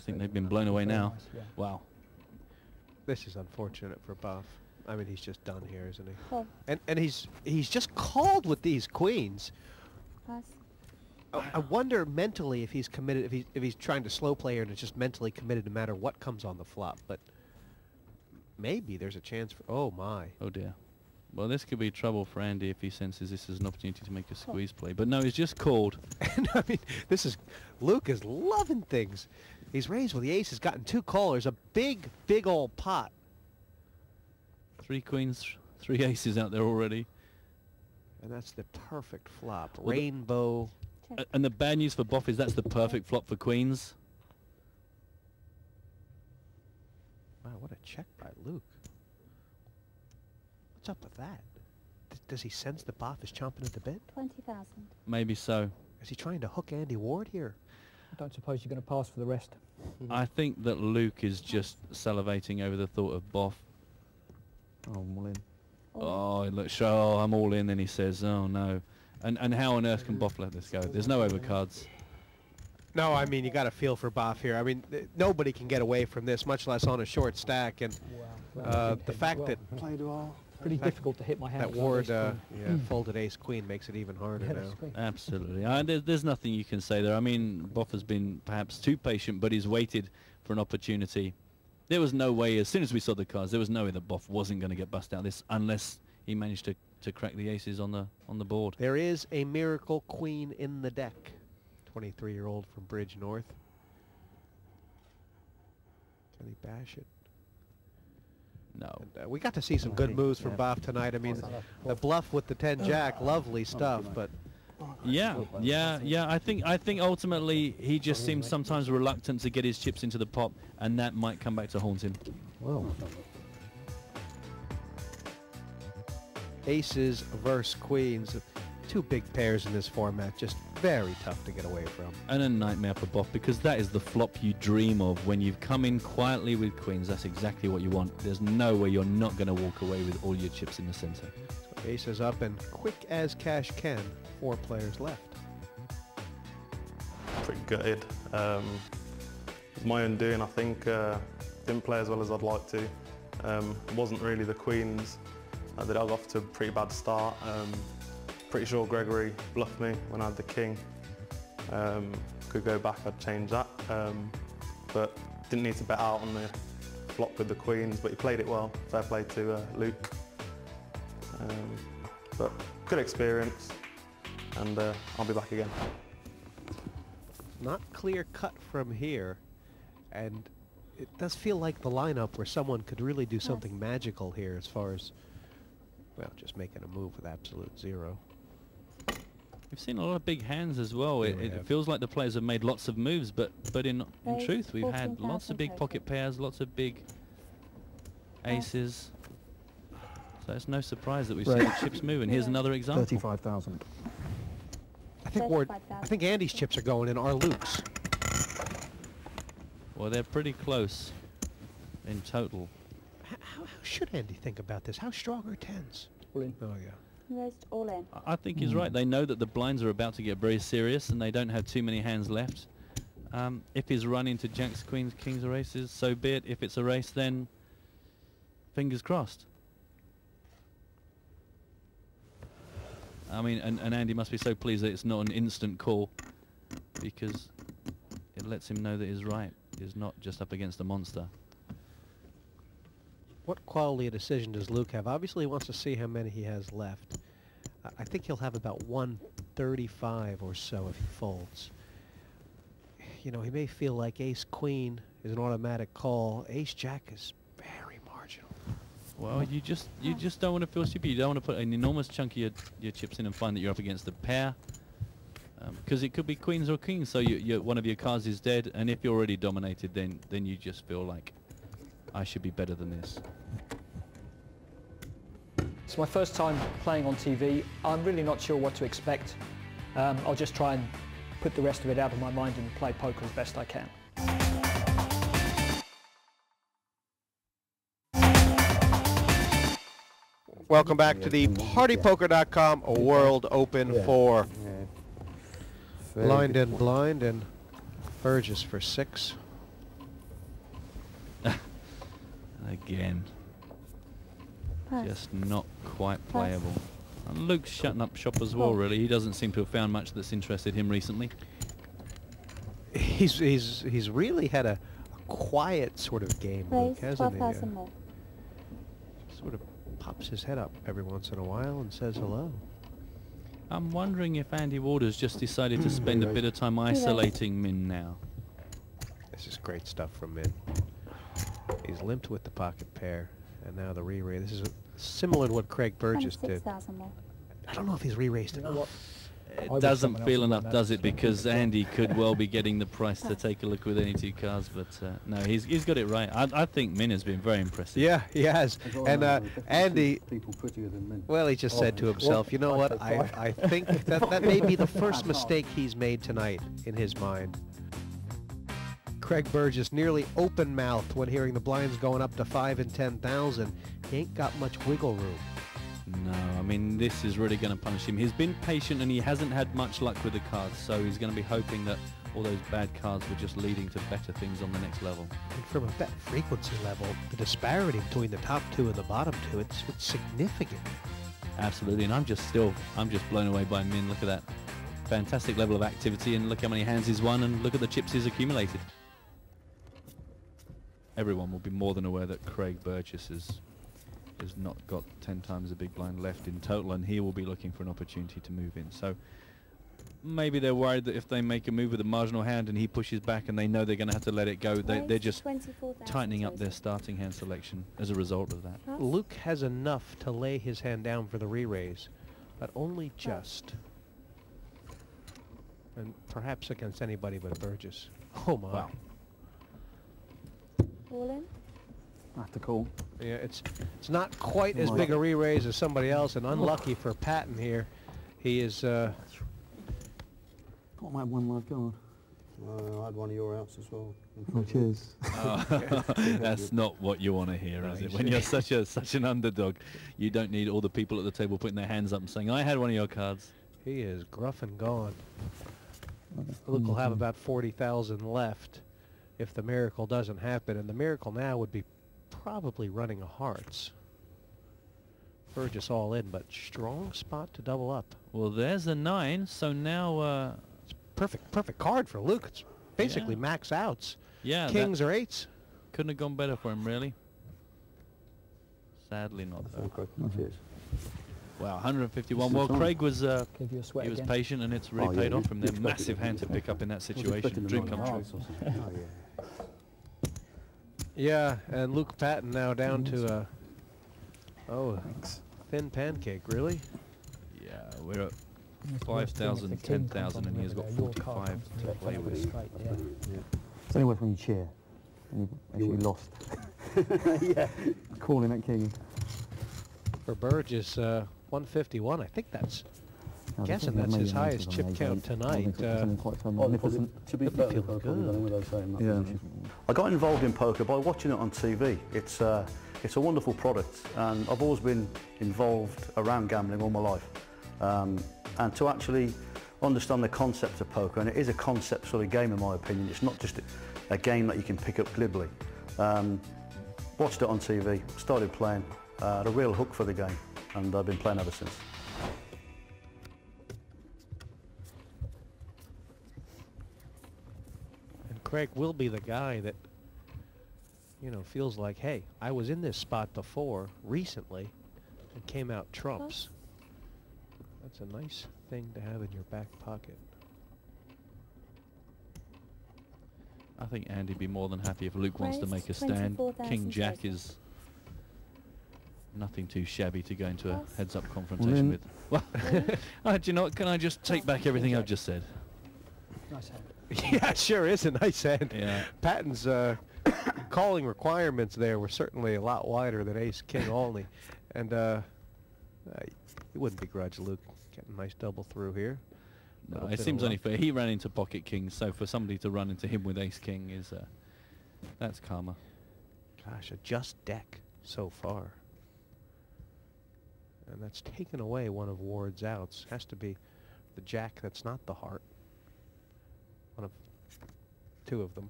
think they've been blown away Very now. nice, yeah. Wow. This is unfortunate for Buff. I mean, he's just done here, isn't he? Oh, And he's just called with these queens. pass. I wonder mentally if he's committed, if he's trying to slow play here and is just mentally committed no matter what comes on the flop. But maybe there's a chance for. Oh my! Oh dear. Well, this could be trouble for Andy if he senses this is an opportunity to make a squeeze play. But no, he's just called. And I mean, this is Luke is loving things. He's raised with the ace. Has gotten 2 callers. A big old pot. 3 queens, 3 aces out there already. And that's the perfect flop. Well, Rainbow. And the bad news for Boff is that's the perfect flop for queens. Wow, what a check by Luke. What's up with that? Does he sense that Boff is chomping at the bit? 20,000. Maybe so. Is he trying to hook Andy Ward here? I don't suppose you're going to pass for the rest. I think that Luke is just salivating over the thought of Boff. Oh, I'm all in. Oh, look, oh, I'm all in, and he says, oh no. And how on earth can Boff let this go? There's no overcards. No, I mean, you got to feel for Boff here. I mean, nobody can get away from this, much less on a short stack. And the fact that Pretty difficult to hit my hand. that Ward folded ace-queen makes it even harder now. Absolutely. There's nothing you can say there. I mean, Boff has been perhaps too patient, but he's waited for an opportunity. There was no way, as soon as we saw the cards, there was no way that Boff wasn't going to get bust out this unless he managed to crack the aces on the board. There is a miracle queen in the deck. 23-year-old from Bridge North. Can he bash it? No. And, we got to see some good moves from Boff tonight. I mean, the bluff with the 10-jack, lovely stuff, but Yeah. I think ultimately he just seems sometimes reluctant to get his chips into the pot, and that might come back to haunt him. Well, aces versus queens, 2 big pairs in this format, just very tough to get away from. And a nightmare for Boff, because that is the flop you dream of. When you've come in quietly with queens, that's exactly what you want. There's no way you're not going to walk away with all your chips in the center. So aces up and quick as cash can. 4 players left. Pretty gutted. It's my own doing, I think. Didn't play as well as I'd like to. Wasn't really the queens that I got off to a pretty bad start. Pretty sure Gregory bluffed me when I had the king. Could go back, I'd change that. But didn't need to bet out on the flop with the queens, but he played it well. Fair play to Luke. But good experience, and I'll be back again. Not clear cut from here, and it does feel like the lineup where someone could really do something magical here as far as, well, just making a move with absolute zero. We've seen a lot of big hands as well. Yeah, we It have. feels like the players have made lots of moves, but in Raise truth, we've had lots of 14,000 big total. pocket pairs, lots of big aces. So it's no surprise that we've seen the chips move. And here's another example. 35,000. I think Ward, 35,000. I think Andy's chips are going in, are Luke's. Well, they're pretty close in total. How should Andy think about this? How strong are 10s? All in. Oh yeah. Raised all in. I think he's right. They know that the blinds are about to get very serious, and they don't have too many hands left. If he's run into jacks, queens, kings, or aces, so be it. If it's a race, then fingers crossed. I mean, and Andy must be so pleased that it's not an instant call, because it lets him know that he's right. He's not just up against a monster. What quality of decision does Luke have? Obviously, he wants to see how many he has left. I think he'll have about 135 or so if he folds. You know, he may feel like ace-queen is an automatic call. Ace-jack is very marginal. Well, you just don't want to feel stupid. You don't want to put an enormous chunk of your chips in and find that you're up against a pair, because it could be queens or kings. So one of your cards is dead, and if you're already dominated, then you just feel like I should be better than this. It's my first time playing on TV. I'm really not sure what to expect. I'll just try and put the rest of it out of my mind and play poker as best I can. Welcome back to the PartyPoker.com World Open 4. Blind and blind, and Burgess for 6. Again, Pass. just not quite Pass. playable. And Luke's shutting up shop as well, really. He doesn't seem to have found much that's interested him recently. He's really had a quiet sort of game, Luke, Raise hasn't he? 12,000 more. Sort of pops his head up every once in a while and says hello. I'm wondering if Andy Waters just decided to spend a bit of time isolating Min now. This is great stuff from Min. He's limped with the pocket pair, and now the re-raise. This is similar to what Craig Burgess did. 26,000 more. I don't know if he's re-raised You know what? It wish doesn't someone else feel had won enough, that. does it? Because Andy could well be getting the price to take a look with any two cars, but no, he's got it right. I think Min has been very impressive. Yeah, he has. And Andy, people prettier than men. well, he just said to himself, you know what, I think that may be the first mistake he's made tonight in his mind. Craig Burgess nearly open-mouthed when hearing the blinds going up to 5 and 10,000. He ain't got much wiggle room. No, I mean, this is really going to punish him. He's been patient and he hasn't had much luck with the cards, so he's going to be hoping that all those bad cards were just leading to better things on the next level. And from a bet frequency level, the disparity between the top two and the bottom two, it's significant. Absolutely, and I'm just blown away by Min. Look at that fantastic level of activity, and look how many hands he's won, and look at the chips he's accumulated. Everyone will be more than aware that Craig Burgess has not got 10 times the big blind left in total, and he will be looking for an opportunity to move in. So maybe they're worried that if they make a move with a marginal hand and he pushes back and they know they're going to have to let it go, they're just 24,000 tightening up their total. starting hand selection as a result of that. Pass. Luke has enough to lay his hand down for the re-raise, but only just. And perhaps against anybody but Burgess. Oh my. Wow. All in. I have to call. Yeah, it's not quite as big a re-raise as somebody else, and unlucky for Patton here. He is Got my one live card. I had one of your outs as well. Oh, cheers. That's not what you want to hear, is it? When you're such an underdog, you don't need all the people at the table putting their hands up and saying, I had one of your cards. he is gruff and gone. Luke will have about 40,000 left if the miracle doesn't happen, and the miracle now would be probably running a hearts. Burgess all in, but strong spot to double up. Well, there's a 9, so now, It's perfect card for Luke. It's basically Yeah. max outs. yeah, Kings or eights. couldn't have gone better for him, really. Sadly not, though. Oh, cheers. Wow, 151. Well, It's Craig was Give you a sweat he was again. patient, and it's really Oh, yeah, paid you- off from you there. expected Massive it, hand to yeah. pick up in that I was expecting situation. the Dream nine come true. hearts or something. Oh, yeah. Yeah, and Luke Patton now down to a Thanks. thin pancake, really? Yeah, we're at It's 5,000, worth doing if the king 10,000, comes and on he's got over there, your card 45 comes to on play over with. straight, yeah. It's only worth when you cheer. And you actually lost. Yeah. Calling that king. For Burgess, 151. I think that's guessing that's his highest chip count tonight. Quite magnificent. To be That'd fair, be feeling good. Yeah. I got involved in poker by watching it on TV. It's a wonderful product, and I've always been involved around gambling all my life. And to actually understand the concept of poker, and it is a concept sort of game in my opinion. It's not just a game that you can pick up glibly. Watched it on TV, started playing, had a real hook for the game, and I've been playing ever since. And Craig will be the guy that, you know, feels like, hey, I was in this spot before, recently, and came out trumps. That's a nice thing to have in your back pocket. I think Andy'd be more than happy if Luke wants to Raised make a stand. 24,000 King Jack total. is nothing too shabby to go into a Pass. heads-up confrontation with. Well, do you know what? Can I just take back everything I've just said? Nice hand. Yeah, sure is a nice hand. Yeah. Patton's calling requirements there were certainly a lot wider than Ace King only, and you wouldn't begrudge Luke getting a nice double through here. No, Little it bit of seems only luck. fair. He ran into pocket kings, so for somebody to run into him with ace king is that's karma. Gosh, a just deck so far. And that's taken away one of Ward's outs. Has to be the jack that's not the heart. One of two of them.